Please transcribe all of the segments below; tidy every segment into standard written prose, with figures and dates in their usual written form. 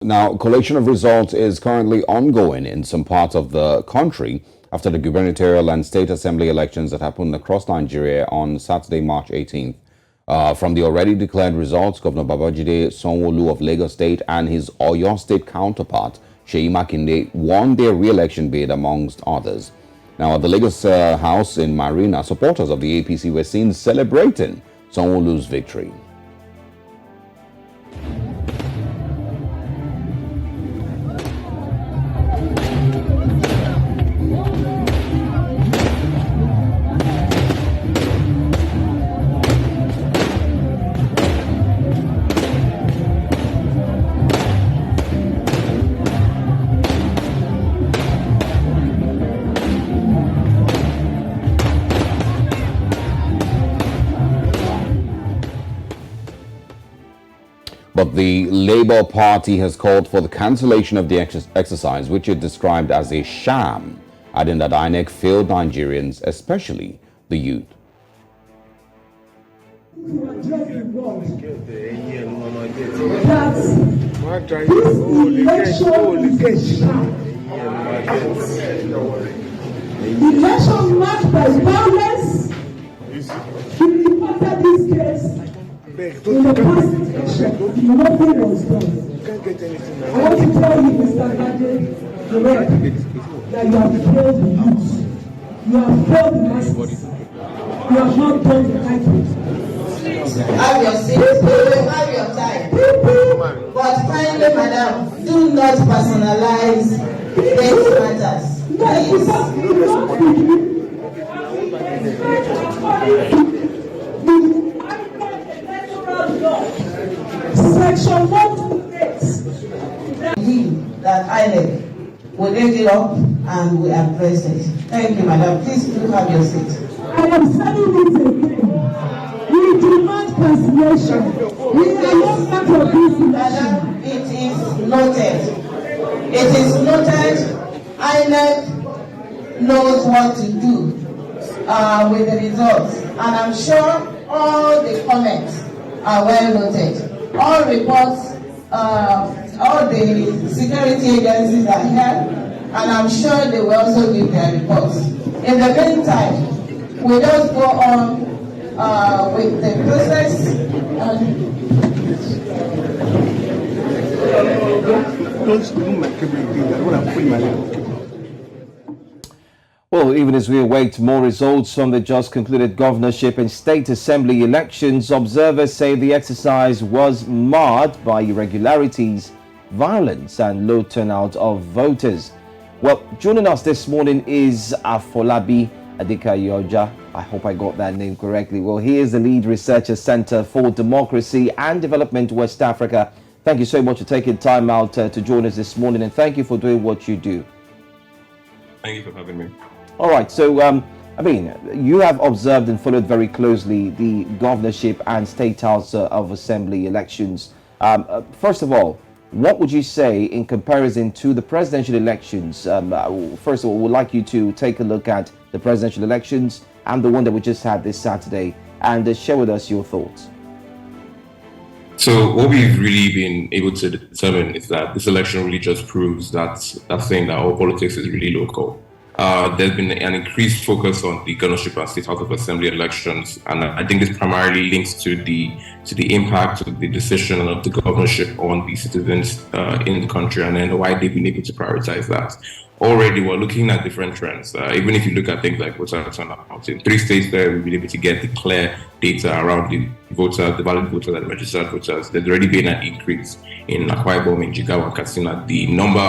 Now, collation of results is currently ongoing in some parts of the country after the gubernatorial and state assembly elections that happened across Nigeria on Saturday, March 18th. From the already declared results, Governor Babajide Sanwo-Olu of Lagos State and his Oyo State counterpart, Seyi Makinde, won their re-election bid amongst others. Now, at the Lagos House in Marina, supporters of the APC were seen celebrating Sanwo-Olu's victory. But the Labour Party has called for the cancellation of the exercise, which it described as a sham, adding that INEC failed Nigerians, especially the youth. Election marked by violence. We reported this case in the past election. Nothing was done. I want to tell you, Mr. Gade, that you have failed the youth. You have failed the masses. You have not done the right thing. Have your seat, have your time. But kindly, madam, do not personalize these matters. Section 128. That INEC will take it up and we address it. Thank you, madam. Please do have your seat. I am saying it again. We demand cancellation. We are not part of this election. Madam, it is noted. It is noted. INEC knows what to do with the results. And I'm sure all the comments are well noted. All reports, all the security agencies are here, and I'm sure they will also give their reports. In the meantime, we just go on with the process. Well, even as we await more results from the just concluded governorship and state assembly elections, observers say the exercise was marred by irregularities, violence and low turnout of voters. Well, joining us this morning is Afolabi Adekayoja. I hope I got that name correctly. Well, he is the lead researcher Center for Democracy and Development West Africa. Thank you so much for taking time out to join us this morning, and thank you for doing what you do. Thank you for having me. All right, so you have observed and followed very closely the governorship and state house of assembly elections. First of all, what would you say in comparison to the presidential elections? First of all, we'd like you to take a look at the presidential elections and the one that we just had this Saturday, and share with us your thoughts. So what we've really been able to determine is that this election really just proves that saying that all politics is really local. There's been an increased focus on the governorship and state house of assembly elections, and I think this primarily links to the impact of the decision of the governorship on the citizens in the country, and then why they've been able to prioritize that. Already, we're looking at different trends. Even if you look at things like voter turnout, in 3 states there, we've been able to get the clear data around the voters, the valid voters and registered voters. There's already been an increase in Akwa Ibom, in Jigawa, and Katsina. The number,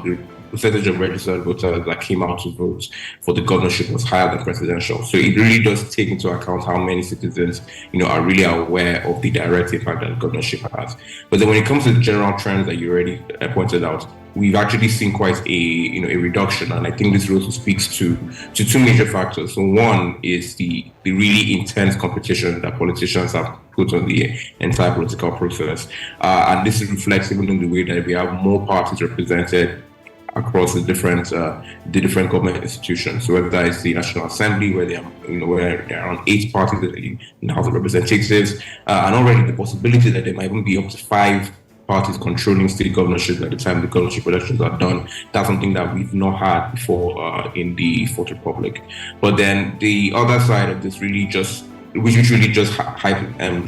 the percentage of registered voters that came out to vote for the governorship was higher than presidential. So it really does take into account how many citizens, are really aware of the direct impact that the governorship has. But then when it comes to the general trends that you already pointed out, we've actually seen quite a reduction, and I think this also speaks to 2 major factors. So one is the really intense competition that politicians have put on the entire political process, and this reflects even in the way that we have more parties represented across the different government institutions. So whether it's the National Assembly, where there are around 8 parties in the House of Representatives, and already the possibility that there might even be up to 5 parties controlling state governorship at the time the governorship elections are done. That's something that we've not had before in the Fourth Republic. But then the other side of this really just which really just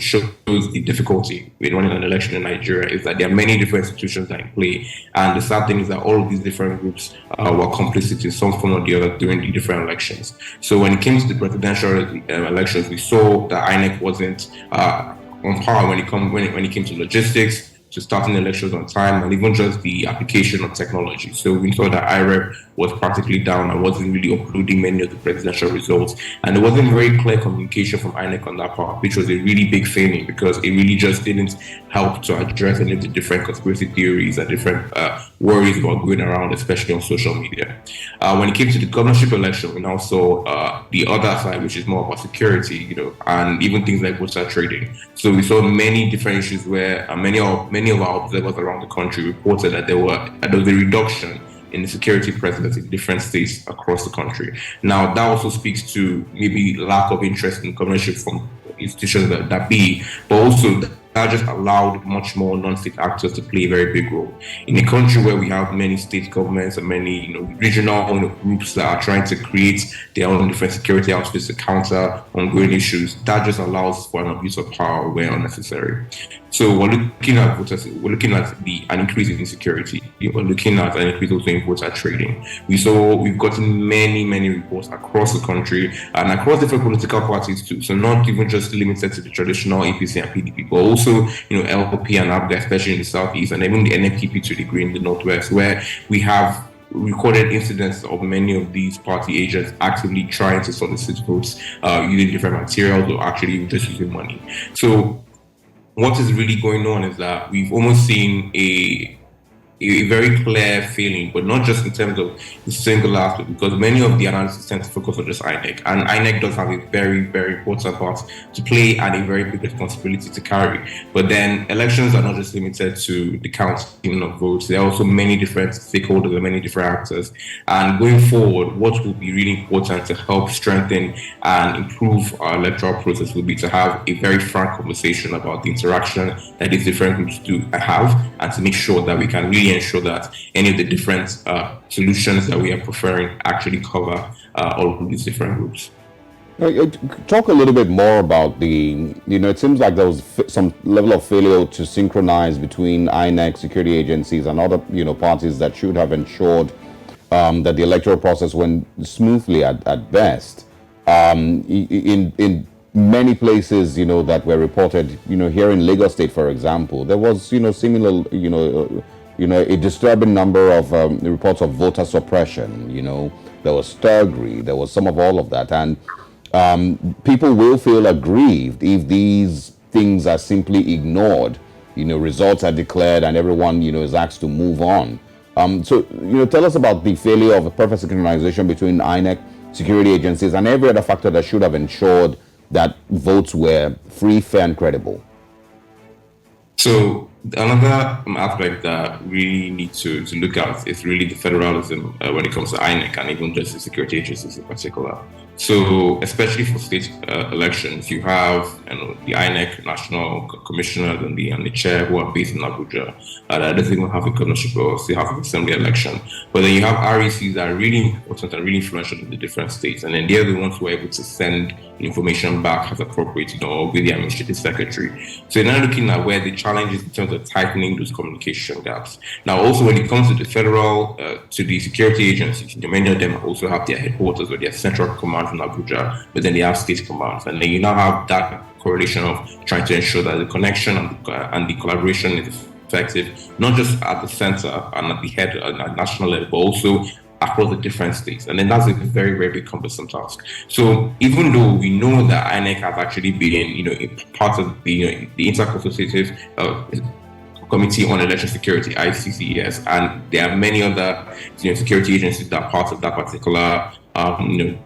shows the difficulty with running an election in Nigeria is that there are many different institutions that are in play. And the sad thing is that all of these different groups were complicit in some form or the other during the different elections. So when it came to the presidential elections, we saw that INEC wasn't on par when it came to logistics, to starting elections on time, and even just the application of technology. So we saw that IREP was practically down and wasn't really uploading many of the presidential results. And there wasn't very clear communication from INEC on that part, which was a really big failing because it really just didn't help to address any of the different conspiracy theories and different worries about going around, especially on social media. When it came to the governorship election, we now saw the other side, which is more about security, and even things like voter trading. So we saw many different issues where many of our observers around the country reported that there was a reduction in the security presence in different states across the country. Now, that also speaks to maybe lack of interest in governorship from institutions that be, but also that just allowed much more non-state actors to play a very big role. In a country where we have many state governments and many regional groups that are trying to create their own different security outfits to counter ongoing issues, that just allows for an abuse of power where unnecessary. So we're looking at an increase in insecurity. We're looking at an increase also in voter trading. We've gotten many reports across the country and across different political parties too. So not even just limited to the traditional APC and PDP, but also LP and ABGA, especially in the southeast, and even the NFPP to a degree in the northwest, where we have recorded incidents of many of these party agents actively trying to solicit votes using different materials or actually just using money. So what is really going on is that we've almost seen a very clear feeling, but not just in terms of the single aspect, because many of the analysis tend to focus on just INEC, and INEC does have a very important part to play and a very big responsibility to carry. But then elections are not just limited to the counting of votes. There are also many different stakeholders and many different actors. And going forward, what will be really important to help strengthen and improve our electoral process will be to have a very frank conversation about the interaction that these different groups do have, and to make sure that we can really ensure that any of the different solutions that we are preferring actually cover all of these different groups. Talk a little bit more about it seems like there was some level of failure to synchronize between INEC, security agencies, and other, parties that should have ensured that the electoral process went smoothly at best. In many places, that were reported, here in Lagos State, for example, there was, similar, a disturbing number of reports of voter suppression. There was sturgery, there was some of all of that, and people will feel aggrieved if these things are simply ignored. Results are declared and everyone, is asked to move on. So, tell us about the failure of a perfect synchronization between INEC, security agencies, and every other factor that should have ensured that votes were free, fair, and credible. So another aspect that we need to look at is really the federalism when it comes to INEC and even just the security agencies in particular. So especially for state elections, you have the INEC national commissioners and the chair who are based in Abuja. That doesn't even have a governorship or still have an assembly election. But then you have RECs that are really important and really influential in the different states. And then they're the ones who are able to send information back as appropriate, or with the administrative secretary. So you're now looking at where the challenge is in terms of tightening those communication gaps. Now, also when it comes to the federal, to the security agencies, many of them also have their headquarters or their central command in Abuja, but then they have state commands. And then you now have that correlation of trying to ensure that the connection and the collaboration is effective, not just at the center and at the head at national level, but also across the different states. And then that's a very big cumbersome task. So even though we know that INEC has actually been, part of the interconsultative Committee on Election Security, ICCES, and there are many other security agencies that are part of that particular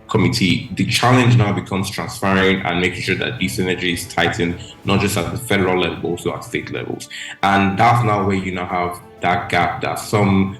committee. The challenge now becomes transferring and making sure that these synergies tighten, not just at the federal level, but also at state levels. And that's now where you now have that gap that some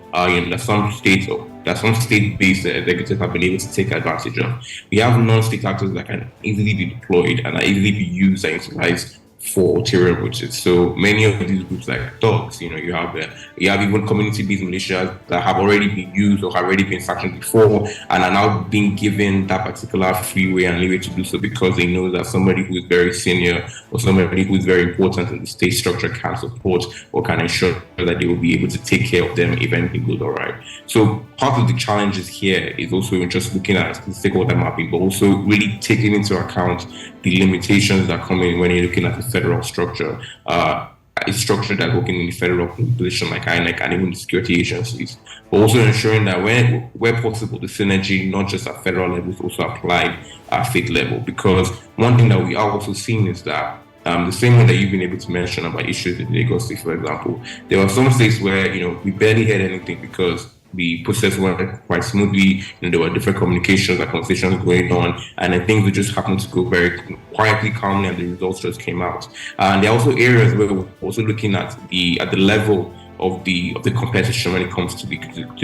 state-based executives have been able to take advantage of. We have non-state actors that can easily be deployed and are easily be used and utilized for ulterior motives. So many of these groups, like thugs, you have even community-based militias that have already been used or have already been sanctioned before and are now being given that particular freeway and leeway to do so because they know that somebody who is very senior or somebody who is very important in the state structure can support or can ensure that they will be able to take care of them if anything goes all right. So part of the challenges here is also just looking at the stakeholder mapping, but also really taking into account the limitations that come in when you're looking at the federal structure. A structure that's working in the federal position like INEC and even the security agencies, but also ensuring that where possible, the synergy, not just at federal level, is also applied at state level. Because one thing that we are also seeing is that the same way that you've been able to mention about issues in Lagos State, for example, there were some states where we barely heard anything because the process went quite smoothly. There were different communications and conversations going on, and then things would just happen to go very quietly, calmly, and the results just came out. And there are also areas where we're also looking at the level of the competition when it comes to the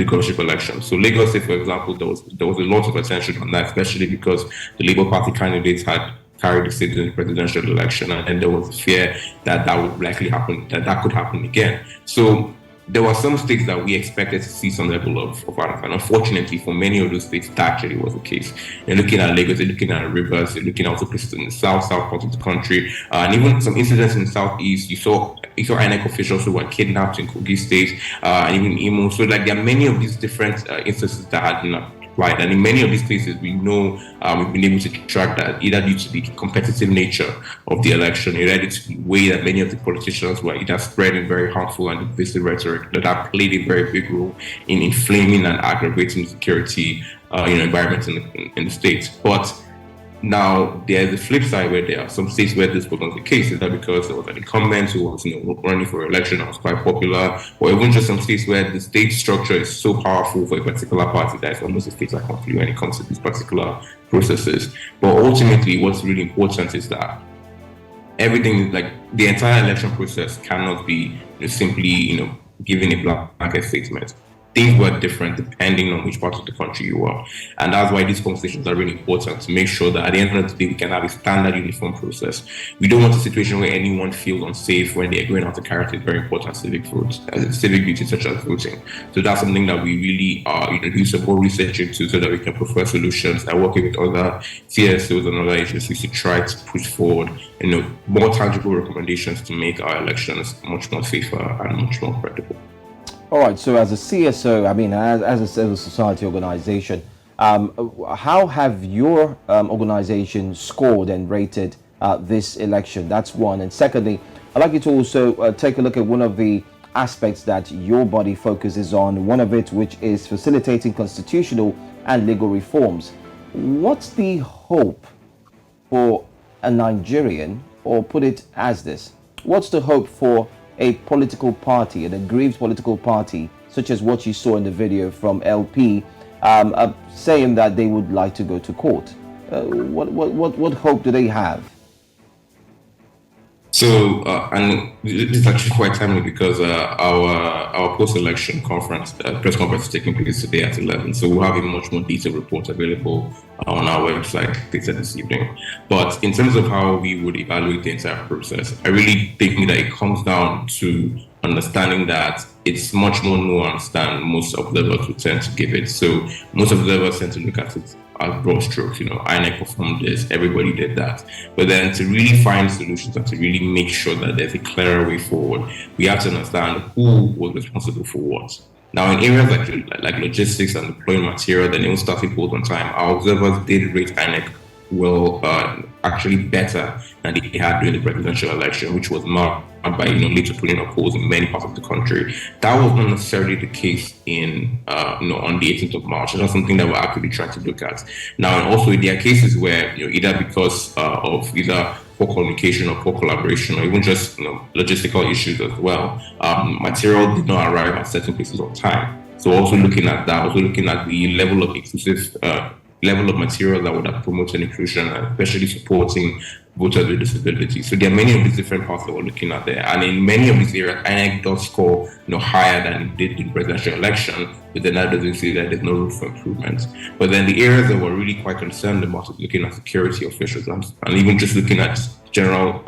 governorship election. So Lagos State, for example, there was a lot of attention on that, especially because the Labour Party candidates had carried the state in the presidential election, and there was fear that would likely happen, that could happen again. So there were some states that we expected to see some level of violence, and unfortunately for many of those states, that actually was the case. You're looking at Lagos, you're looking at Rivers, you're looking at also places in the south part of the country, and even some incidents in the southeast. You saw INEC officials who were kidnapped in Kogi State, and even Imo. So like there are many of these different instances that had been right, and in many of these places, we know we've been able to track that either due to the competitive nature of the election, either due to the way that many of the politicians were either spreading very harmful and divisive rhetoric that played a very big role in inflaming and aggravating the security environment in the states. But now, there's the flip side where there are some states where this was not the case. Is that because there was an incumbent who was running for election that was quite popular, or even just some states where the state structure is so powerful for a particular party that it's almost a state like conflict when it comes to these particular processes. But ultimately, what's really important is that everything, like the entire election process, cannot be simply given a blanket statement. Things were different depending on which part of the country you are. And that's why these conversations are really important, to make sure that at the end of the day, we can have a standard uniform process. We don't want a situation where anyone feels unsafe when they're going out to carry out a very important civic duty such as voting. So that's something that we really are do some more research into so that we can prefer solutions and working with other CSOs and other agencies to try to push forward more tangible recommendations to make our elections much more safer and much more credible. All right, so as a CSO, I mean, as a civil society organization, how have your organization scored and rated this election? That's one. And secondly, I'd like you to also take a look at one of the aspects that your body focuses on, one of it which is facilitating constitutional and legal reforms. What's the hope for a Nigerian, or put it as this, what's the hope for a political party, an aggrieved political party, such as what you saw in the video from LP, saying that they would like to go to court? What hope do they have? So, and this is actually quite timely because our post-election conference, press conference is taking place today at 11. So we'll have a much more detailed report available on our website later this evening. But in terms of how we would evaluate the entire process, I really think that it comes down to understanding that it's much more nuanced than most observers would tend to give it. So most observers tend to look at it as broad strokes, INEC performed this, everybody did that. But then to really find solutions and to really make sure that there's a clearer way forward, we have to understand who was responsible for what. Now, in areas like logistics and deploying material, then even starting polls on time, our observers did rate INEC actually better than they had during the presidential election, which was marked by later pulling of polls in many parts of the country. That was not necessarily the case on the 18th of March. That's something that we're actively trying to look at now. And also, there are cases where either because of either poor communication or poor collaboration, or even just logistical issues as well, material did not arrive at certain places on time. So also looking at that, also looking at the level of inclusive level of material that would have promoted inclusion, and especially supporting voters with disabilities. So there are many of these different parts that we're looking at there. And in many of these areas, INEC does score higher than it did in the presidential election, but then that doesn't say that there's no room for improvement. But then the areas that we're really quite concerned about is looking at security officials and even just looking at general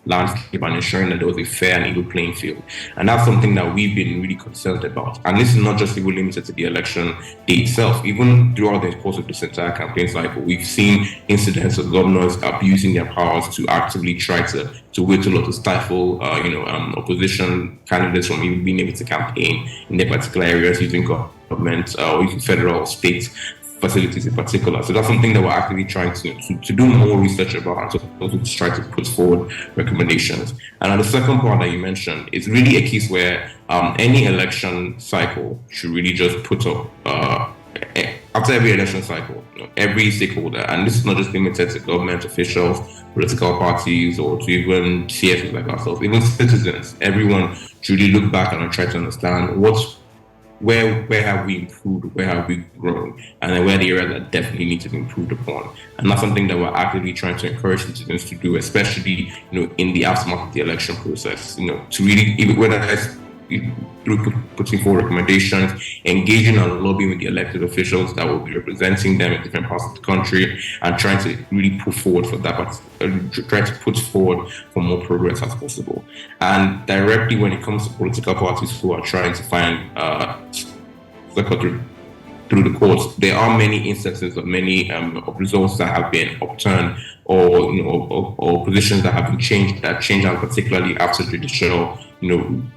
landscape and ensuring that there was a fair and equal playing field. And that's something that we've been really concerned about. And this is not just even limited to the election day itself. Even throughout the course of this entire campaign cycle, we've seen incidents of governors abusing their powers to actively try to whittle or to stifle, opposition candidates from even being able to campaign in their particular areas using government or using federal, state facilities in particular. So that's something that we're actively trying to do more research about and to also try to put forward recommendations. And the second part that you mentioned is really a case where any election cycle should really just put up, after every election cycle, every stakeholder, and this is not just limited to government officials, political parties, or to even CSOs like ourselves, even citizens, everyone should really look back and try to understand where have we improved, where have we grown, and then where the areas that definitely need to be improved upon. And that's something that we're actively trying to encourage citizens to do, especially in the aftermath of the election process. To really, whether that's through putting forward recommendations, engaging and lobbying with the elected officials that will be representing them in different parts of the country, and trying to really put forward for that, try to put forward for more progress as possible. And directly when it comes to political parties who are trying to find through the courts, there are many instances of many of results that have been upturned, or positions that have been changed, that changed out particularly after judicial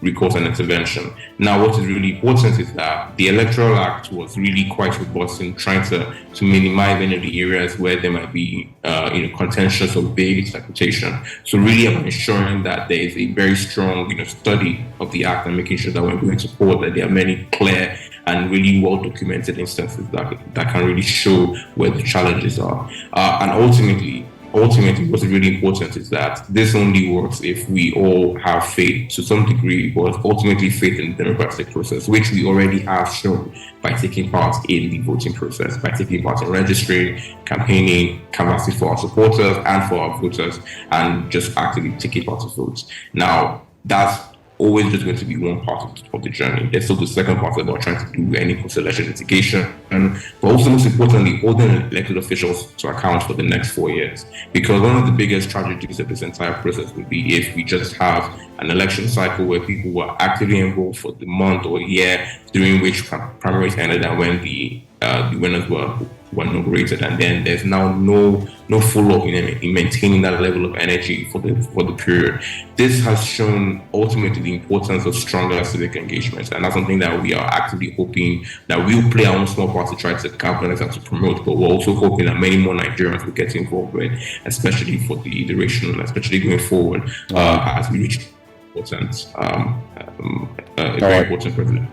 recourse and intervention. Now, what is really important is that the Electoral Act was really quite robust in trying to minimize any of the areas where there might be contentious or vague interpretation. So really about ensuring that there is a very strong study of the act and making sure that when going to court that there are many clear and really well documented instances that can really show where the challenges are. And ultimately, what's really important is that this only works if we all have faith to some degree, but ultimately faith in the democratic process, which we already have shown by taking part in the voting process, by taking part in registering, campaigning, canvassing for our supporters and for our voters, and just actively taking part of votes. Now, that's always just going to be one part of the journey. There's still the second part about trying to do any post-election litigation, but also most importantly, holding elected officials to account for the next 4 years. Because one of the biggest tragedies of this entire process would be if we just have an election cycle where people were actively involved for the month or year during which primaries ended and when the winners were inaugurated, and then there's now no follow-up in maintaining that level of energy for the period. This has shown ultimately the importance of stronger civic engagement, and that's something that we are actively hoping that we'll play our own small part to try to galvanize and to promote, but we're also hoping that many more Nigerians will get involved with, especially for the duration, especially going forward, as we reach important, very important privilege.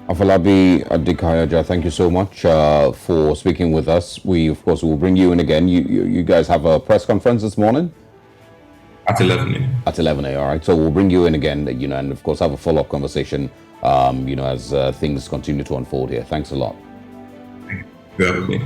Afolabi Adikayaja, thank you so much for speaking with us. We, of course, will bring you in again. You guys have a press conference this morning? At 11 a.m. At 11 a.m., all right. So we'll bring you in again, and of course have a follow-up conversation, as things continue to unfold here. Thanks a lot. Thank you for having me.